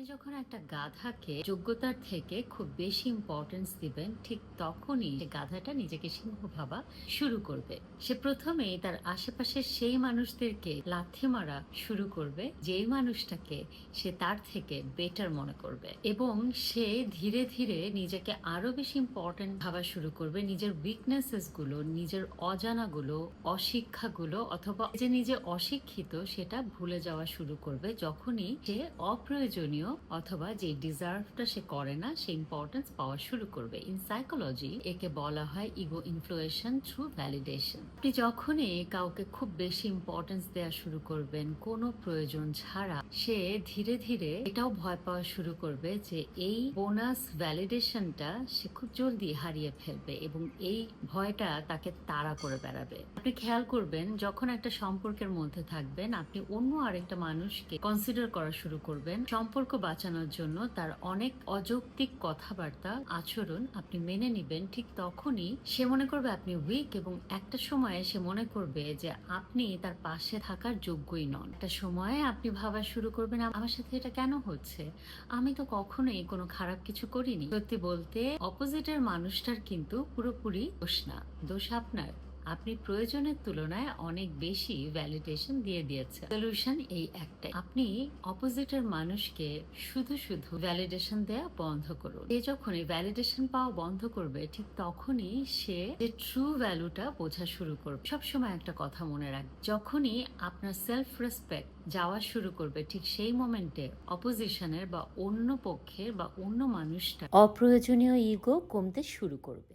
আপনি যখন একটা গাধাকে যোগ্যতার থেকে খুব বেশি ইম্পর্টেন্স দিবেন, ঠিক তখনই সে গাধাটা নিজেকে সিংহ ভাবা শুরু করবে। সে প্রথমেই তার আশেপাশের সেই মানুষদেরকে লাথি মারা শুরু করবে, যেই মানুষটাকে সে তার থেকে বেটার মনে করবে, এবং সে ধীরে ধীরে নিজেকে আরো বেশি ইম্পর্টেন্ট ভাবা শুরু করবে। নিজের উইকনেসেস গুলো, নিজের অজানাগুলো, অশিক্ষাগুলো, অথবা যে নিজে অশিক্ষিত সেটা ভুলে যাওয়া শুরু করবে যখনই সে অপ্রয়োজনীয় অথবা যে ডিজার্ভটা সে করে না সে ইম্পর্টেন্স পাওয়া শুরু করবে। ইন সাইকোলজি একে বলা হয় ইগো ইনফ্লুয়েশন থ্রু ভ্যালিডেশন। আপনি যখনই কাউকে খুব বেশি ইম্পর্টেন্স দেওয়া শুরু করবেন কোনো প্রয়োজন ছাড়া, সে ধীরে ধীরে এটাও ভয় পাওয়া শুরু করবে যে এই বোনাস ভ্যালিডেশনটা সে খুব জলদি হারিয়ে ফেলবে, এবং এই ভয়টা তাকে তাড়া করে বেড়াবে। আপনি খেয়াল করবেন যখন একটা সম্পর্কের মধ্যে থাকবেন, আপনি অন্য আরেকটা মানুষকে কনসিডার করা শুরু করবেন সম্পর্ক বাঁচানোর জন্য, তার অনেক অযৌক্তিক কথাবার্তা, আচরণ আপনি মেনে নিবেন। ঠিক তখনই সে মনে করবে আপনি উইক, এবং একটা সময়ে সে মনে করবে যে আপনি তার পাশে থাকার যোগ্যই নন। একটা সময়ে আপনি ভাবা শুরু করবেন আমার সাথে এটা কেন হচ্ছে, আমি তো কখনোই কোনো খারাপ কিছু করিনি। সত্যি বলতে অপোজিটের মানুষটার কিন্তু পুরোপুরি দোষ না, দোষ আপনার। আপনি প্রয়োজনের তুলনায় অনেক বেশি ভ্যালিডেশন দিয়ে দিয়েছে। সলিউশন এই একটাই, আপনি অপোজিটের মানুষকে শুধু শুধু ভ্যালিডেশন দেয়া বন্ধ করুন। সে যখনই ভ্যালিডেশন পাওয়া বন্ধ করবে, ঠিক তখনই সে যে ট্রু ভ্যালুটা বোঝা শুরু করবে। সবসময় একটা কথা মনে রাখবে, যখনই আপনার সেলফ রেসপেক্ট যাওয়া শুরু করবে, ঠিক সেই মোমেন্টে অপোজিশনের বা অন্য পক্ষের বা অন্য মানুষটা অপ্রয়োজনীয় ইগো কমতে শুরু করবে।